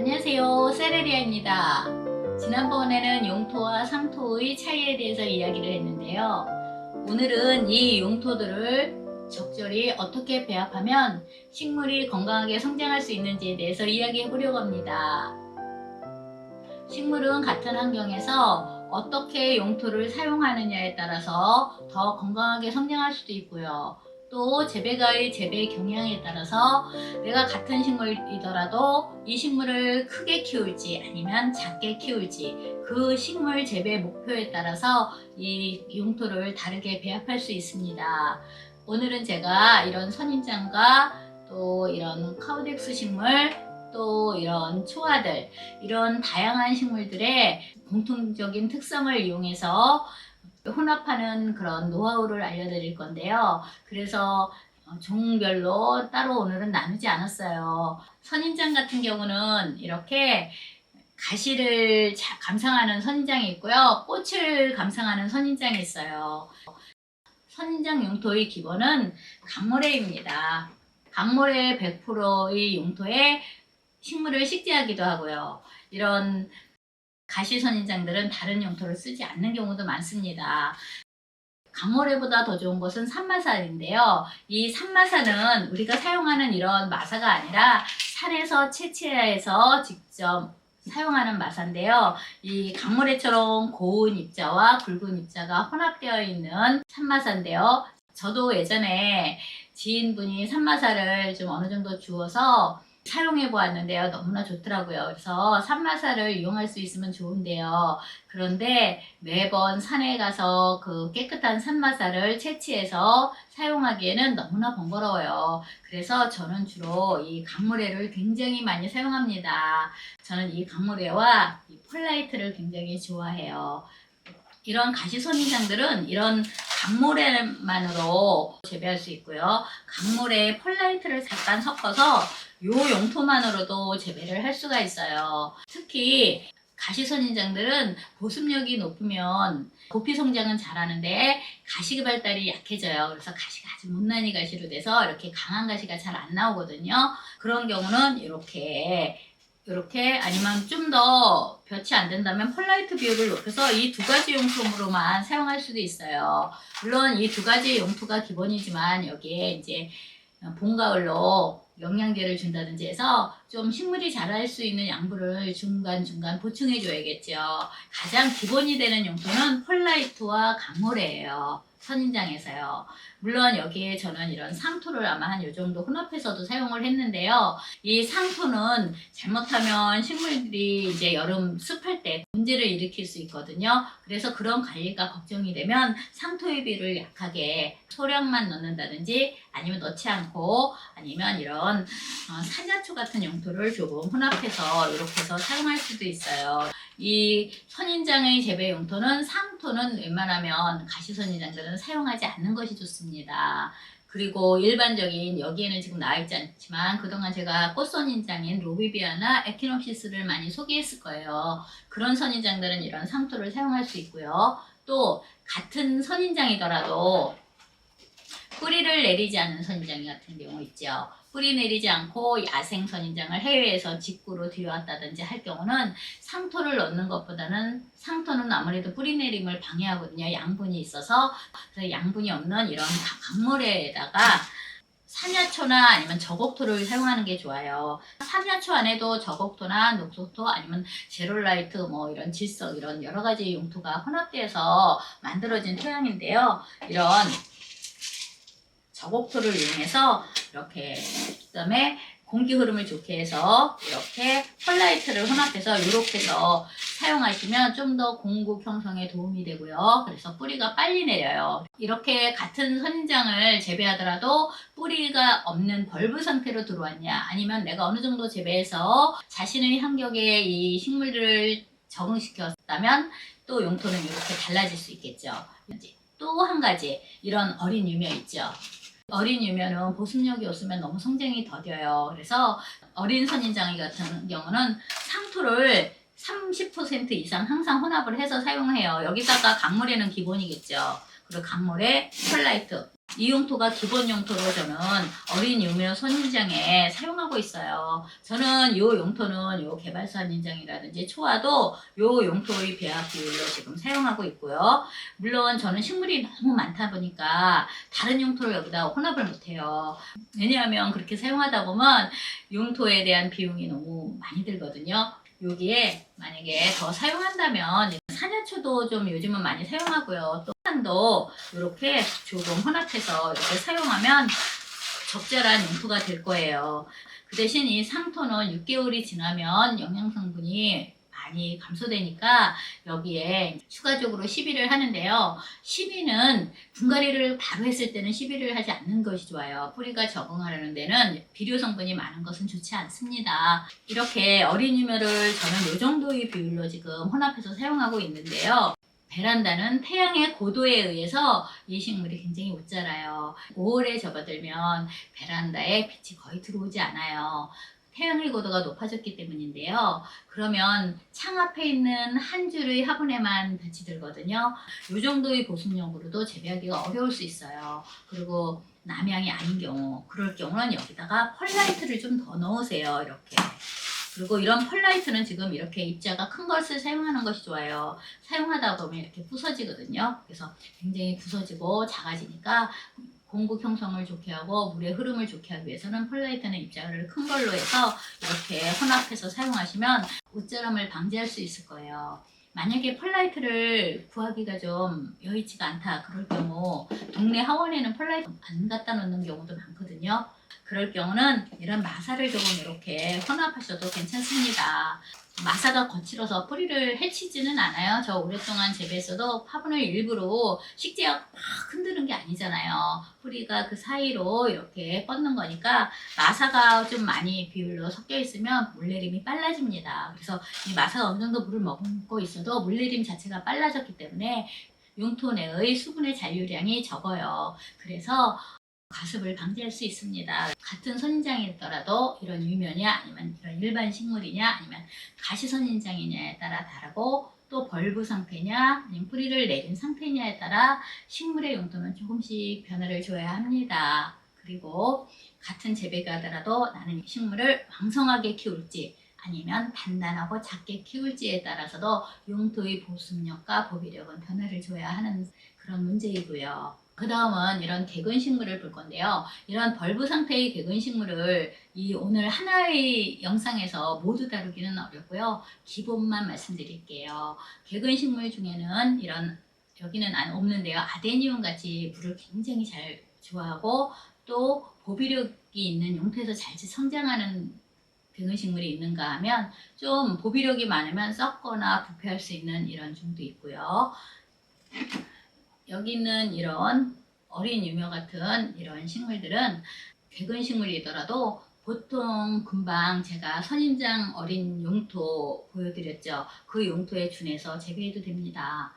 안녕하세요, 세레리아입니다. 지난번에는 용토와 상토의 차이에 대해서 이야기를 했는데요. 오늘은 이 용토들을 적절히 어떻게 배합하면 식물이 건강하게 성장할 수 있는지에 대해서 이야기해 보려고 합니다. 식물은 같은 환경에서 어떻게 용토를 사용하느냐에 따라서 더 건강하게 성장할 수도 있고요. 또 재배가의 재배 경향에 따라서 내가 같은 식물이더라도 이 식물을 크게 키울지 아니면 작게 키울지 그 식물 재배 목표에 따라서 이 용토를 다르게 배합할 수 있습니다. 오늘은 제가 이런 선인장과 또 이런 카우덱스 식물 또 이런 초아들 이런 다양한 식물들의 공통적인 특성을 이용해서 혼합하는 그런 노하우를 알려드릴 건데요. 그래서 종별로 따로 오늘은 나누지 않았어요. 선인장 같은 경우는 이렇게 가시를 감상하는 선인장이 있고요. 꽃을 감상하는 선인장이 있어요. 선인장 용토의 기본은 강모래입니다. 강모래 100%의 용토에 식물을 식재하기도 하고요. 이런 가시선인장들은 다른 용토를 쓰지 않는 경우도 많습니다. 강모래보다 더 좋은 것은 산마사인데요. 이 산마사는 우리가 사용하는 이런 마사가 아니라 산에서 채취해서 직접 사용하는 마사인데요. 이 강모래처럼 고운 입자와 굵은 입자가 혼합되어 있는 산마사인데요. 저도 예전에 지인분이 산마사를 좀 어느 정도 주어서 사용해 보았는데요. 너무나 좋더라고요. 그래서 산마사를 이용할 수 있으면 좋은데요. 그런데 매번 산에 가서 그 깨끗한 산마사를 채취해서 사용하기에는 너무나 번거로워요. 그래서 저는 주로 이 강모래를 굉장히 많이 사용합니다. 저는 이 강모래와 이 펄라이트를 굉장히 좋아해요. 이런 가시선인장들은 이런 강모래만으로 재배할 수 있고요. 강모래에 펄라이트를 잠깐 섞어서 요 용토만으로도 재배를 할 수가 있어요. 특히 가시선인장들은 보습력이 높으면 고피 성장은 잘하는데 가시 발달이 약해져요. 그래서 가시가 아주 못난이 가시로 돼서 이렇게 강한 가시가 잘 안 나오거든요. 그런 경우는 이렇게 아니면 좀 더 볕이 안 된다면 펄라이트 비율을 높여서 이 두 가지 용토로만 사용할 수도 있어요. 물론 이 두 가지 용토가 기본이지만 여기에 이제 봄, 가을로 영양제를 준다든지 해서 좀 식물이 자랄 수 있는 양분을 중간중간 보충해 줘야겠죠. 가장 기본이 되는 용토는 펄라이트와 강모래예요. 선인장에서요. 물론 여기에 저는 이런 상토를 아마 한 요 정도 혼합해서도 사용을 했는데요. 이 상토는 잘못하면 식물들이 이제 여름 습할 때 문제를 일으킬 수 있거든요. 그래서 그런 관리가 걱정이 되면 상토의 비를 약하게 소량만 넣는다든지 아니면 넣지 않고 아니면 이런 산야초 같은 용토를 조금 혼합해서 이렇게 해서 사용할 수도 있어요. 이 선인장의 재배 용토는 상토는 웬만하면 가시선인장들은 사용하지 않는 것이 좋습니다. 그리고 일반적인 여기에는 지금 나와 있지 않지만 그동안 제가 꽃선인장인 로비비아나 에키놉시스를 많이 소개했을 거예요. 그런 선인장들은 이런 상토를 사용할 수 있고요. 또 같은 선인장이더라도 뿌리를 내리지 않는 선인장 같은 경우 있죠. 뿌리 내리지 않고 야생 선인장을 해외에서 직구로 들여왔다든지 할 경우는 상토를 넣는 것보다는 상토는 아무래도 뿌리 내림을 방해하거든요. 양분이 있어서. 그래서 양분이 없는 이런 강모래에다가 산야초나 아니면 저곡토를 사용하는 게 좋아요. 산야초 안에도 저곡토나 녹소토 아니면 제롤라이트 뭐 이런 질석 이런 여러 가지 용토가 혼합돼서 만들어진 토양인데요. 이런 저곡토를 이용해서 이렇게 그다음에 공기 흐름을 좋게 해서 이렇게 펄라이트를 혼합해서 이렇게 해서 사용하시면 좀 더 공급 형성에 도움이 되고요. 그래서 뿌리가 빨리 내려요. 이렇게 같은 선인장을 재배하더라도 뿌리가 없는 벌브 상태로 들어왔냐 아니면 내가 어느 정도 재배해서 자신의 환경에 이 식물들을 적응시켰다면 또 용토는 이렇게 달라질 수 있겠죠. 또 한 가지 이런 어린 유며 있죠. 어린 유면은 보습력이 없으면 너무 성장이 더뎌요. 그래서 어린 선인장 같은 경우는 상토를 30% 이상 항상 혼합을 해서 사용해요. 여기다가 강모래는 기본이겠죠. 그리고 강모래, 펄라이트 이 용토가 기본 용토로 저는 어린 유명 선인장에 사용하고 있어요. 저는 이 용토는 요 개발사 선인장이라든지 초화도 요 용토의 배합 비율로 지금 사용하고 있고요. 물론 저는 식물이 너무 많다 보니까 다른 용토를 여기다 혼합을 못해요. 왜냐하면 그렇게 사용하다 보면 용토에 대한 비용이 너무 많이 들거든요. 여기에 만약에 더 사용한다면 산야초도 좀 요즘은 많이 사용하고요. 또 산도 이렇게 조금 혼합해서 이렇게 사용하면 적절한 용토가 될 거예요. 그 대신 이 상토는 6개월이 지나면 영양성분이 많이 감소되니까 여기에 추가적으로 시비를 하는데요. 시비는 분갈이를 바로 했을 때는 시비를 하지 않는 것이 좋아요. 뿌리가 적응하려는 데는 비료 성분이 많은 것은 좋지 않습니다. 이렇게 어린 유묘를 저는 이 정도의 비율로 지금 혼합해서 사용하고 있는데요. 베란다는 태양의 고도에 의해서 이 식물이 굉장히 못 자라요. 5월에 접어들면 베란다에 빛이 거의 들어오지 않아요. 태양의 고도가 높아졌기 때문인데요. 그러면 창 앞에 있는 한 줄의 화분에만 빛이 들거든요. 이 정도의 보습력으로도 재배하기가 어려울 수 있어요. 그리고 남양이 아닌 경우, 그럴 경우는 여기다가 펄라이트를 좀 더 넣으세요. 이렇게. 그리고 이런 펄라이트는 지금 이렇게 입자가 큰 것을 사용하는 것이 좋아요. 사용하다 보면 이렇게 부서지거든요. 그래서 굉장히 부서지고 작아지니까 공급 형성을 좋게 하고 물의 흐름을 좋게 하기 위해서는 펄라이트는 입자를 큰 걸로 해서 이렇게 혼합해서 사용하시면 옷자람을 방지할 수 있을 거예요. 만약에 펄라이트를 구하기가 좀 여의치가 않다 그럴 경우 동네 하원에는 펄라이트 안 갖다 놓는 경우도 많거든요. 그럴 경우는 이런 마사를 조금 이렇게 혼합하셔도 괜찮습니다. 마사가 거칠어서 뿌리를 해치지는 않아요. 저 오랫동안 재배했어도 화분을 일부러 식재가 막 흔드는 게 아니잖아요. 뿌리가 그 사이로 이렇게 뻗는 거니까 마사가 좀 많이 비율로 섞여 있으면 물내림이 빨라집니다. 그래서 이 마사가 어느 정도 물을 먹고 있어도 물내림 자체가 빨라졌기 때문에 용토 내의 수분의 잔류량이 적어요. 그래서 과습을 방지할 수 있습니다. 같은 선인장이더라도 이런 유면이냐 아니면 이런 일반 식물이냐 아니면 가시선인장이냐에 따라 다르고 또 벌브 상태냐 아니면 뿌리를 내린 상태냐에 따라 식물의 용도는 조금씩 변화를 줘야 합니다. 그리고 같은 재배가 하더라도 나는 이 식물을 왕성하게 키울지 아니면 단단하고 작게 키울지에 따라서도 용토의 보습력과 보비력은 변화를 줘야 하는 그런 문제이고요. 그 다음은 이런 개근 식물을 볼 건데요. 이런 벌브 상태의 개근 식물을 이 오늘 하나의 영상에서 모두 다루기는 어렵고요. 기본만 말씀드릴게요. 개근 식물 중에는 이런 여기는 없는데요. 아데니움 같이 물을 굉장히 잘 좋아하고 또 보비력이 있는 용토에서 잘 성장하는 개근 식물이 있는가 하면 좀 보비력이 많으면 썩거나 부패할 수 있는 이런 종도 있고요. 여기는 이런 어린 유묘 같은 이런 식물들은 개근 식물이더라도 보통 금방 제가 선인장 어린 용토 보여드렸죠. 그 용토에 준해서 재배해도 됩니다.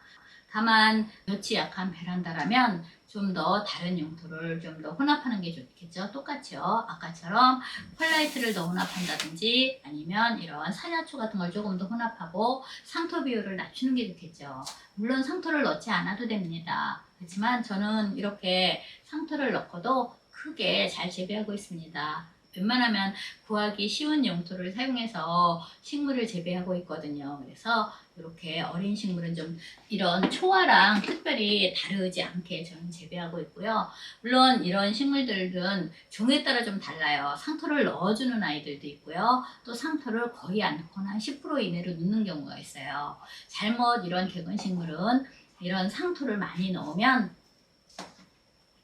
다만 볕이 약한 베란다라면 좀 더 다른 용토를 좀 더 혼합하는 게 좋겠죠. 똑같이요. 아까처럼 펄라이트를 더 혼합한다든지 아니면 이런 산야초 같은 걸 조금 더 혼합하고 상토 비율을 낮추는 게 좋겠죠. 물론 상토를 넣지 않아도 됩니다. 그렇지만 저는 이렇게 상토를 넣고도 크게 잘 재배하고 있습니다. 웬만하면 구하기 쉬운 용토를 사용해서 식물을 재배하고 있거든요. 그래서 이렇게 어린 식물은 좀 이런 초화랑 특별히 다르지 않게 저는 재배하고 있고요. 물론 이런 식물들은 종에 따라 좀 달라요. 상토를 넣어주는 아이들도 있고요. 또 상토를 거의 안 넣거나 한 10% 이내로 넣는 경우가 있어요. 잘못 이런 개근 식물은 이런 상토를 많이 넣으면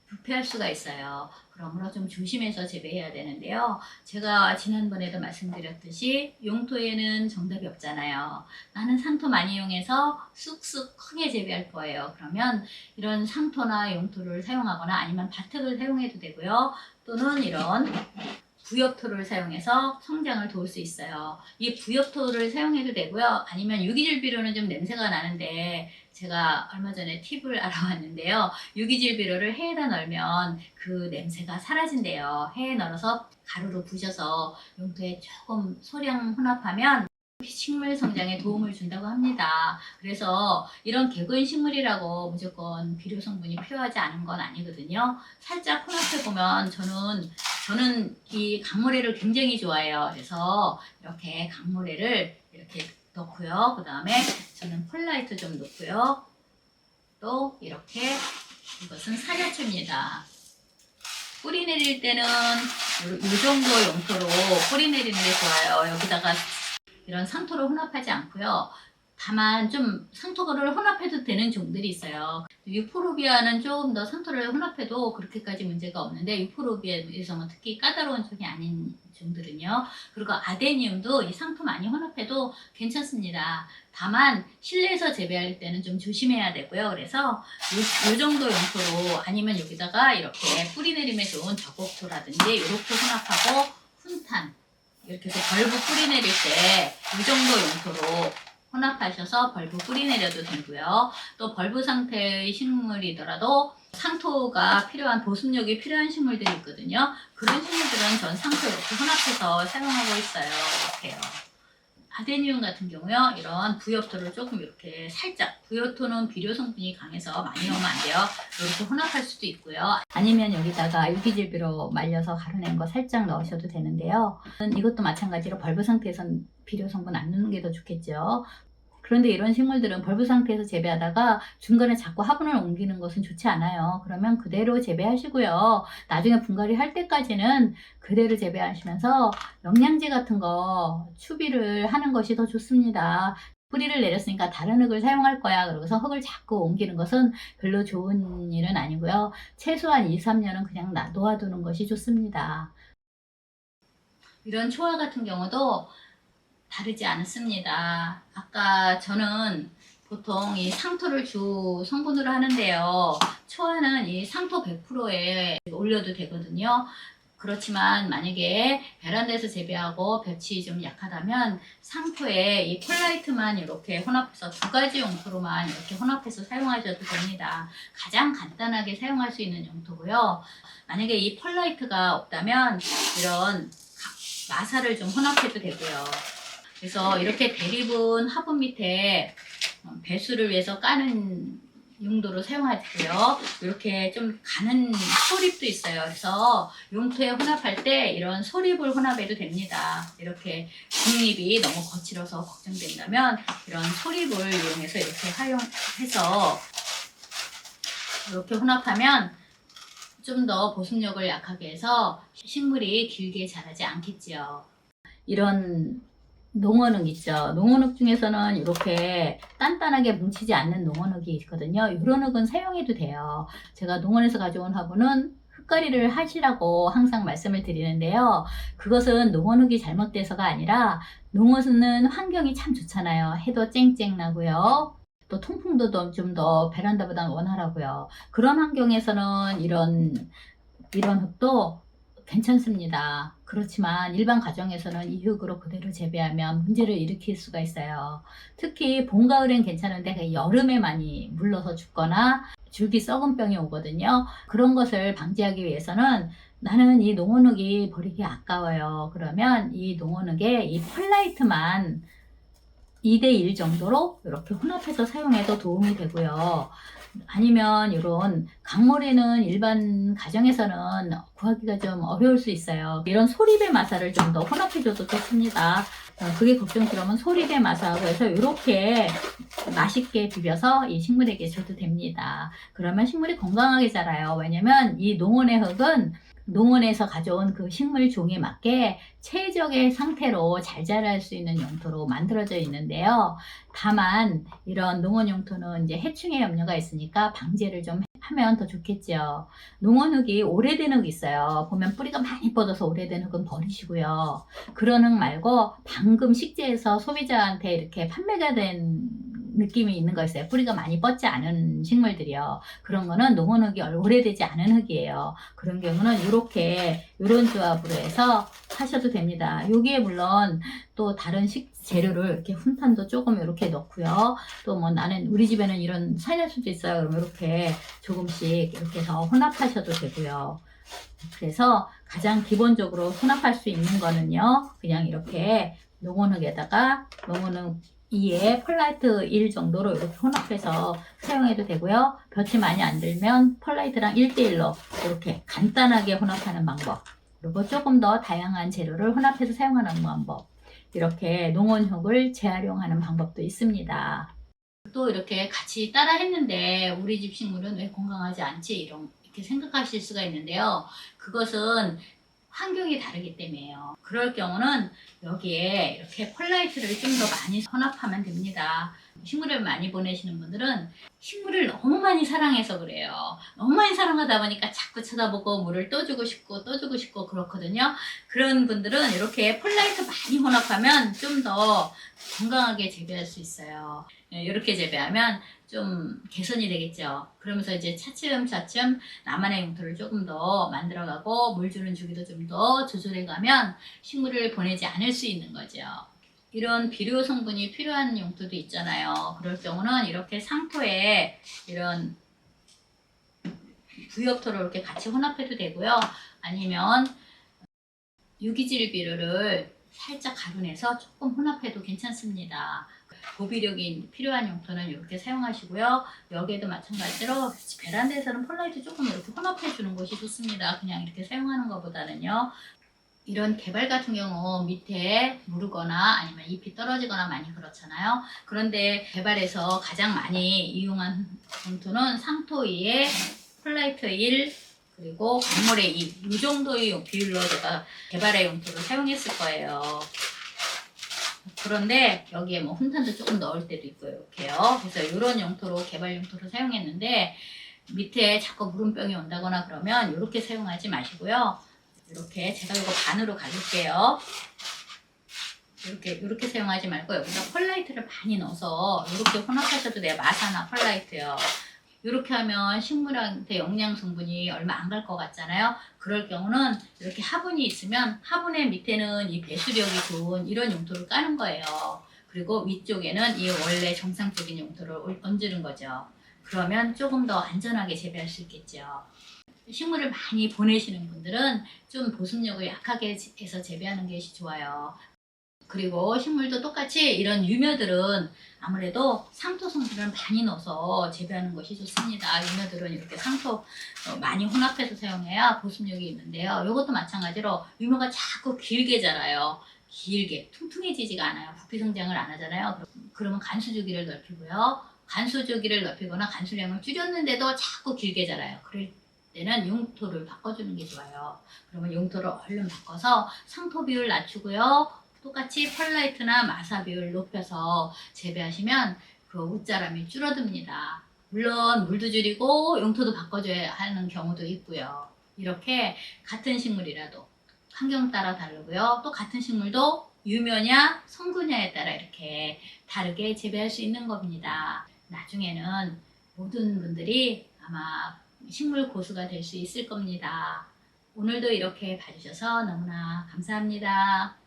부패할 수가 있어요. 그러므로 좀 조심해서 재배해야 되는데요. 제가 지난번에도 말씀드렸듯이 용토에는 정답이 없잖아요. 나는 상토 많이 이용해서 쑥쑥 크게 재배할 거예요. 그러면 이런 상토나 용토를 사용하거나 아니면 바특을 사용해도 되고요. 또는 이런 부엽토를 사용해서 성장을 도울 수 있어요. 이 부엽토를 사용해도 되고요. 아니면 유기질 비료는 좀 냄새가 나는데 제가 얼마 전에 팁을 알아왔는데요. 유기질 비료를 해에다 널면 그 냄새가 사라진대요. 해에 널어서 가루로 부셔서 용토에 조금 소량 혼합하면 식물 성장에 도움을 준다고 합니다. 그래서 이런 객은 식물이라고 무조건 비료 성분이 필요하지 않은 건 아니거든요. 살짝 혼합해 보면 저는 이 강모래를 굉장히 좋아해요. 그래서 이렇게 강모래를 이렇게 넣고요. 그 다음에 저는 펄라이트 좀 넣고요. 또 이렇게 이것은 산야초입니다. 뿌리 내릴 때는 이 정도 용도로 뿌리 내리는 게 좋아요. 여기다가 이런 상토를 혼합하지 않고요. 다만 좀 상토를 혼합해도 되는 종들이 있어요. 유포르비아는 조금 더 상토를 혼합해도 그렇게까지 문제가 없는데 유포르비아에서는 특히 까다로운 종이 아닌 종들은요. 그리고 아데니움도 이 상토 많이 혼합해도 괜찮습니다. 다만 실내에서 재배할 때는 좀 조심해야 되고요. 그래서 이 정도 용토로 아니면 여기다가 이렇게 뿌리 내림에 좋은 저곡토라든지 이렇게 혼합하고 훈탄 이렇게 해서 벌브 뿌리 내릴 때 이 정도 용토로 혼합하셔서 벌브 뿌리 내려도 되고요. 또 벌브 상태의 식물이더라도 상토가 필요한 보습력이 필요한 식물들이 있거든요. 그런 식물들은 전 상토 이렇게 혼합해서 사용하고 있어요. 이렇게요. 아데니움 같은 경우요. 이런 부엽토를 조금 이렇게 살짝, 부엽토는 비료 성분이 강해서 많이 넣으면 안 돼요. 이렇게 혼합할 수도 있고요. 아니면 여기다가 유기질비로 말려서 가루낸 거 살짝 넣으셔도 되는데요. 이것도 마찬가지로 벌브 상태에선 비료 성분 안 넣는 게 더 좋겠죠. 그런데 이런 식물들은 벌브 상태에서 재배하다가 중간에 자꾸 화분을 옮기는 것은 좋지 않아요. 그러면 그대로 재배하시고요. 나중에 분갈이 할 때까지는 그대로 재배하시면서 영양제 같은 거 추비를 하는 것이 더 좋습니다. 뿌리를 내렸으니까 다른 흙을 사용할 거야. 그러고서 흙을 자꾸 옮기는 것은 별로 좋은 일은 아니고요. 최소한 2, 3년은 그냥 놓아두는 것이 좋습니다. 이런 초아 같은 경우도 다르지 않습니다. 아까 저는 보통 이 상토를 주 성분으로 하는데요. 초아는 이 상토 100%에 올려도 되거든요. 그렇지만 만약에 베란다에서 재배하고 볕이 좀 약하다면 상토에 이 콜라이트만 이렇게 혼합해서 두 가지 용토로만 이렇게 혼합해서 사용하셔도 됩니다. 가장 간단하게 사용할 수 있는 용토고요. 만약에 이 펄라이트가 없다면 이런 마사를 좀 혼합해도 되고요. 그래서 이렇게 대립은 화분 밑에 배수를 위해서 까는 용도로 사용하고요. 이렇게 좀 가는 소립도 있어요. 그래서 용토에 혼합할 때 이런 소립을 혼합해도 됩니다. 이렇게 중립이 너무 거칠어서 걱정된다면 이런 소립을 이용해서 이렇게 사용해서 이렇게 혼합하면 좀 더 보습력을 약하게 해서 식물이 길게 자라지 않겠지요. 이런 농원흙 있죠. 농원흙 중에서는 이렇게 단단하게 뭉치지 않는 농원흙이 있거든요. 이런 흙은 사용해도 돼요. 제가 농원에서 가져온 화분은 흙가리를 하시라고 항상 말씀을 드리는데요. 그것은 농원흙이 잘못돼서가 아니라 농원은 환경이 참 좋잖아요. 해도 쨍쨍 나고요. 또 통풍도 좀 더 베란다보다 원활하고요. 그런 환경에서는 이런 흙도 괜찮습니다. 그렇지만 일반 가정에서는 이 흙으로 그대로 재배하면 문제를 일으킬 수가 있어요. 특히 봄, 가을엔 괜찮은데 여름에 많이 물러서 죽거나 줄기 썩은 병이 오거든요. 그런 것을 방지하기 위해서는 나는 이 농원흙이 버리기 아까워요. 그러면 이 농원흙에 이 펄라이트만 2대1 정도로 이렇게 혼합해서 사용해도 도움이 되고요. 아니면 이런 강모래는 일반 가정에서는 구하기가 좀 어려울 수 있어요. 이런 소립의 마사를 좀 더 혼합해줘도 좋습니다. 그게 걱정스러우면 소립의 마사하고 해서 이렇게 맛있게 비벼서 이 식물에게 줘도 됩니다. 그러면 식물이 건강하게 자라요. 왜냐면 이 농원의 흙은 농원에서 가져온 그 식물 종에 맞게 최적의 상태로 잘 자랄 수 있는 용토로 만들어져 있는데요. 다만 이런 농원 용토는 이제 해충의 염려가 있으니까 방제를 좀 하면 더 좋겠죠. 농원 흙이 오래된 흙 있어요. 보면 뿌리가 많이 뻗어서 오래된 흙은 버리시고요. 그런 흙 말고 방금 식재해서 소비자한테 이렇게 판매가 된 느낌이 있는 거 있어요. 뿌리가 많이 뻗지 않은 식물들이요. 그런 거는 농원 흙이 오래되지 않은 흙이에요. 그런 경우는 이런 조합으로 해서 하셔도 됩니다. 여기에 물론 또 다른 재료를 이렇게 훈탄도 조금 이렇게 넣고요. 또 뭐 나는 우리 집에는 이런 산야수도 있어요. 그럼 이렇게 조금씩 이렇게 해서 혼합하셔도 되고요. 그래서 가장 기본적으로 혼합할 수 있는 거는요. 그냥 이렇게 농원흙에다가 농원흙 2에 펄라이트 1 정도로 이렇게 혼합해서 사용해도 되고요. 볕이 많이 안 들면 펄라이트랑 1대1로 이렇게 간단하게 혼합하는 방법. 그리고 조금 더 다양한 재료를 혼합해서 사용하는 방법. 이렇게 농원흙을 재활용하는 방법도 있습니다. 또 이렇게 같이 따라 했는데 우리 집 식물은 왜 건강하지 않지? 이렇게 생각하실 수가 있는데요. 그것은 환경이 다르기 때문에요. 그럴 경우는 여기에 이렇게 펄라이트를 좀 더 많이 혼합하면 됩니다. 식물을 많이 보내시는 분들은 식물을 너무 많이 사랑해서 그래요. 너무 많이 사랑하다 보니까 자꾸 쳐다보고 물을 또 주고 싶고 또 주고 싶고 그렇거든요. 그런 분들은 이렇게 펄라이트 많이 혼합하면 좀 더 건강하게 재배할 수 있어요. 이렇게 재배하면 좀 개선이 되겠죠. 그러면서 이제 차츰차츰 나만의 용토를 조금 더 만들어가고 물 주는 주기도 좀 더 조절해가면 식물을 보내지 않을 수 있는 거죠. 이런 비료 성분이 필요한 용토도 있잖아요. 그럴 경우는 이렇게 상토에 이런 부엽토를 이렇게 같이 혼합해도 되고요. 아니면 유기질 비료를 살짝 가루내서 조금 혼합해도 괜찮습니다. 고비력이 필요한 용토는 이렇게 사용하시고요. 여기에도 마찬가지로 베란다에서는 펄라이트 조금 이렇게 혼합해 주는 것이 좋습니다. 그냥 이렇게 사용하는 것보다는요. 이런 개발 같은 경우 밑에 무르거나 아니면 잎이 떨어지거나 많이 그렇잖아요. 그런데 개발에서 가장 많이 이용한 용토는 상토 2에 펄라이트 1 그리고 강물의 2, 이 정도의 비율로 제가 개발의 용토를 사용했을 거예요. 그런데 여기에 뭐 훈탄도 조금 넣을 때도 있고요. 이렇게요. 그래서 이런 용토로 개발 용토로 사용했는데 밑에 자꾸 물음병이 온다거나 그러면 이렇게 사용하지 마시고요. 이렇게 제가 이거 반으로 가릴게요. 이렇게 사용하지 말고 여기다 펄라이트를 많이 넣어서 이렇게 혼합하셔도 돼요. 마사나 펄라이트요. 이렇게 하면 식물한테 영양 성분이 얼마 안 갈 것 같잖아요. 그럴 경우는 이렇게 화분이 있으면 화분의 밑에는 이 배수력이 좋은 이런 용토를 까는 거예요. 그리고 위쪽에는 이 원래 정상적인 용토를 얹는 거죠. 그러면 조금 더 안전하게 재배할 수 있겠죠. 식물을 많이 보내시는 분들은 좀 보습력을 약하게 해서 재배하는 것이 좋아요. 그리고 식물도 똑같이 이런 유며들은 아무래도 상토 성분을 많이 넣어서 재배하는 것이 좋습니다. 유며들은 이렇게 상토 많이 혼합해서 사용해야 보습력이 있는데요. 이것도 마찬가지로 유며가 자꾸 길게 자라요. 길게 퉁퉁해지지가 않아요. 부피 성장을 안 하잖아요. 그러면 간수 주기를 넓히고요. 간수 주기를 넓히거나 간수량을 줄였는데도 자꾸 길게 자라요. 그럴 때는 용토를 바꿔주는 게 좋아요. 그러면 용토를 얼른 바꿔서 상토 비율 낮추고요. 똑같이 펄라이트나 마사 비율 높여서 재배하시면 그 옷자람이 줄어듭니다. 물론 물도 줄이고 용토도 바꿔줘야 하는 경우도 있고요. 이렇게 같은 식물이라도 환경 따라 다르고요. 또 같은 식물도 유며냐 성분야에 따라 이렇게 다르게 재배할 수 있는 겁니다. 나중에는 모든 분들이 아마 식물 고수가 될 수 있을 겁니다. 오늘도 이렇게 봐주셔서 너무나 감사합니다.